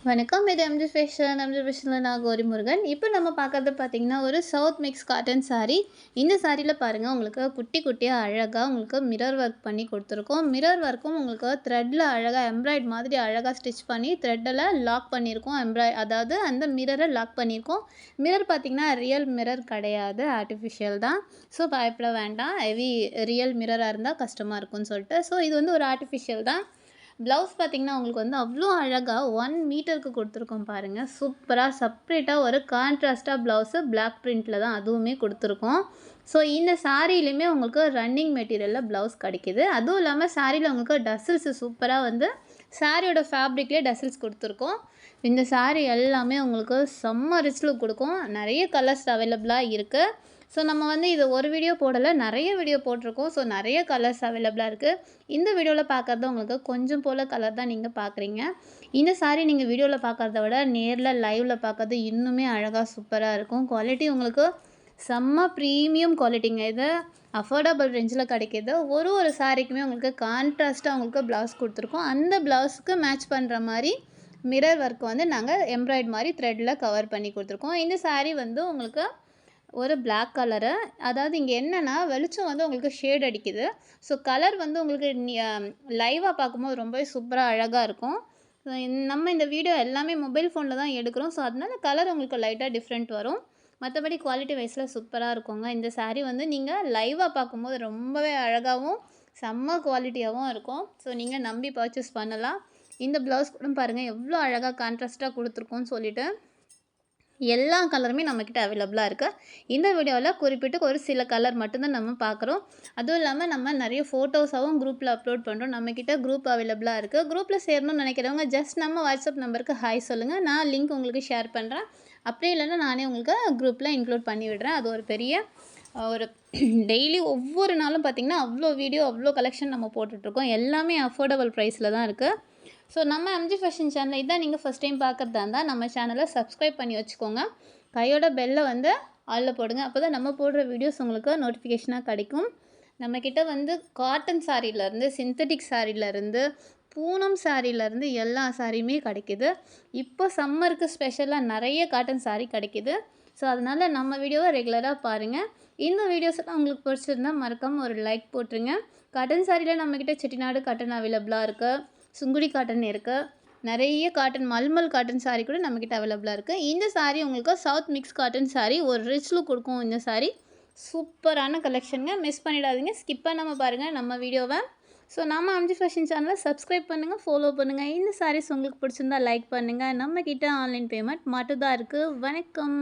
வணக்கம். இது எம்ஜி ஃபேஷனில் நான் கௌரி முருகன். இப்போ நம்ம பார்க்கறது பார்த்தீங்கன்னா, ஒரு சவுத் மிக்ஸ் காட்டன் சாரீ. இந்த சாரியில பாருங்க, உங்களுக்கு குட்டி குட்டியா அழகா உங்களுக்கு மிரர் ஒர்க் பண்ணி குடுத்துருக்கோம். மிரர் ஒர்க்கும் உங்களுக்கு த்ரெட்ல அழகா மாதிரி அழகா ஸ்டிச் பண்ணி த்ரெட்டில லாக் பண்ணியிருக்கோம். அதாவது அந்த மிரரை லாக் பண்ணியிருக்கோம். மிரர் பார்த்தீங்கன்னா, ரியல் மிரர் கிடையாது, ஆர்ட்டிஃபிஷியல் தான். ஸோ பயப்பட வேண்டாம். ரியல் மிரராக இருந்தால் கஷ்டமாக இருக்கும்னு சொல்லிட்டு. ஸோ இது வந்து ஒரு ஆர்ட்டிஃபிஷியல் தான். ப்ளவுஸ் பார்த்தீங்கன்னா, உங்களுக்கு வந்து அவ்வளோ அழகா 1 மீட்டருக்கு குடுத்துருக்கோம் பாருங்க. சூப்பரா செப்பரேட்டா ஒரு கான்ட்ராஸ்ட்டா ப்ளவுஸு பிளாக் பிரிண்ட்ல தான் அதுவுமே குடுத்துருக்கோம். ஸோ இந்த சாரீலையுமே உங்களுக்கு ரன்னிங் மெட்டீரியல்ல ப்ளவுஸ் கிடைக்குது. அதுவும் இல்லாம சாரீல உங்களுக்கு டசில்ஸ் சூப்பரா வந்து சாரியோட ஃபேப்ரிக்லேயே டசில்ஸ் குடுத்துருக்கோம். இந்த சாரீ எல்லாமே உங்களுக்கு செம்ம ரிச் லுக் குடுக்கும். நெறைய கலர்ஸ் அவைலபிளா இருக்கு. ஸோ நம்ம வந்து இது ஒரு வீடியோ போடல, நெறைய வீடியோ போட்டிருக்கோம். ஸோ நெறைய கலர்ஸ் அவைலபிளா இருக்கு. இந்த வீடியோல பார்க்கறது உங்களுக்கு கொஞ்சம் போல கலர் தான் நீங்க பார்க்குறீங்க. இந்த சாரீ நீங்க வீடியோல பார்க்கறத விட நேர்ல லைவ்ல பார்க்கறது இன்னுமே அழகா சூப்பரா இருக்கும். குவாலிட்டி உங்களுக்கு செம்ம ப்ரீமியம் குவாலிட்டிங்க. இது அஃபோர்டபுள் ரேஞ்சில கிடைக்கிது. ஒரு சாரீக்குமே உங்களுக்கு கான்ட்ராஸ்ட்டா உங்களுக்கு ப்ளவுஸ் குடுத்துருக்கோம். அந்த ப்ளவுஸுக்கு மேட்ச் பண்ற மாரி மிரர் ஒர்க் வந்து நாங்க மாரி த்ரெட்ல கவர் பண்ணி குடுத்துருக்கோம். இந்த சாரீ வந்து உங்களுக்கு ஒரு பிளாக் கலரு. அதாவது இங்க என்னன்னா, வெளிச்சம் வந்து உங்களுக்கு ஷேட் அடிக்குது. ஸோ கலர் வந்து உங்களுக்கு லைவா பார்க்கும்போது ரொம்பவே சூப்பரா அழகா இருக்கும். நம்ம இந்த வீடியோ எல்லாமே மொபைல் ஃபோன்ல தான் எடுக்கிறோம். ஸோ அதனால கலர் உங்களுக்கு லைட்டா டிஃப்ரெண்ட் வரும். மத்தபடி குவாலிட்டி வைஸ்ல சூப்பரா இருக்குங்க. இந்த சாரீ வந்து நீங்க லைவா பார்க்கும்போது ரொம்பவே அழகாவும், செம்ம குவாலிட்டியாவும் இருக்கும். ஸோ நீங்க நம்பி பர்ச்சேஸ் பண்ணலாம். இந்த ப்ளவுஸ் கூட பாருங்க, எவ்வளோ அழகா கான்ட்ராஸ்ட்டா குடுத்துருக்கோம்னு சொல்லிட்டு. எல்லா கலருமே நம்மக்கிட்ட அவைலபிளா இருக்கு. இந்த வீடியோல குறிப்பிட்டு ஒரு சில கலர் மட்டும் தான் நம்ம பார்க்குறோம். அதுவும் இல்லாம நம்ம நெறைய ஃபோட்டோஸாவும் குரூப்ல அப்லோட் பண்றோம். நம்மக்கிட்ட குரூப் அவைலபிளா இருக்கு. குரூப்ல சேரணும்னு நினைக்கிறவங்க ஜஸ்ட் நம்ம வாட்ஸ்அப் நம்பருக்கு ஹாய் சொல்லுங்க. நான் லிங்க் உங்களுக்கு ஷேர் பண்றேன். அப்படியே இல்லைன்னா நானே உங்களுக்கு குரூப்ல இன்க்ளூட் பண்ணி விடுறேன். அது ஒரு பெரிய ஒரு டெய்லி ஒவ்வொரு நாளும் பார்த்தீங்கன்னா, அவ்வளோ வீடியோ, அவ்வளோ கலெக்ஷன் நம்ம போட்டுட்ருக்கோம். எல்லாமே அஃபோர்டபுள் ப்ரைஸில தான் இருக்கு. ஸோ நம்ம எம்ஜி ஃபேஷன் சேனலை இதான் நீங்கள் ஃபஸ்ட் டைம் பார்க்குறதா இருந்தால் நம்ம சேனலை சப்ஸ்கிரைப் பண்ணி வச்சுக்கோங்க. கையோட பெல்லை வந்து ஆல்ல போடுங்க. அப்போ தான் நம்ம போடுற வீடியோஸ் உங்களுக்கு நோட்டிஃபிகேஷனாக கிடைக்கும். நம்மக்கிட்ட வந்து காட்டன் சாரீலேருந்து, சிந்தட்டிக் சாரீலேருந்து, பூனம் சாரீலேருந்து எல்லா சாரியுமே கிடைக்கிது. இப்போ சம்மருக்கு ஸ்பெஷலாக நிறைய காட்டன் சாரீ கிடைக்கிது. ஸோ அதனால் நம்ம வீடியோவை ரெகுலராக பாருங்கள். இந்த வீடியோஸ் எல்லாம் உங்களுக்கு பிடிச்சிருந்தா மறக்காமல் ஒரு லைக் போட்டுருங்க. காட்டன் சாரியில் நம்மக்கிட்ட செட்டிநாடு காட்டன் அவைலபிளாக இருக்குது. சுங்குடி காட்டன் இருக்குது. நிறைய காட்டன் மல்மல் காட்டன் சாரீ கூட நம்மக்கிட்ட அவைலபிளாக இருக்குது. இந்த சாரீ உங்களுக்கு சவுத் மிக்ஸ் காட்டன் சாரீ. ஒரு ரிச் லுக் கொடுக்கும் இந்த சாரீ. சூப்பரான கலெக்ஷனுங்க. மிஸ் பண்ணிடாதீங்க. ஸ்கிப் பண்ணாமல் பாருங்கள் நம்ம வீடியோவை. ஸோ நம்ம எம்ஜி ஃபேஷன் சேனலை சப்ஸ்கிரைப் பண்ணுங்கள், ஃபாலோ பண்ணுங்கள். இந்த சாரீஸ் உங்களுக்கு பிடிச்சிருந்தா லைக் பண்ணுங்கள். நம்மக்கிட்ட ஆன்லைன் பேமெண்ட் மட்டும் தான் இருக்குது. வணக்கம்.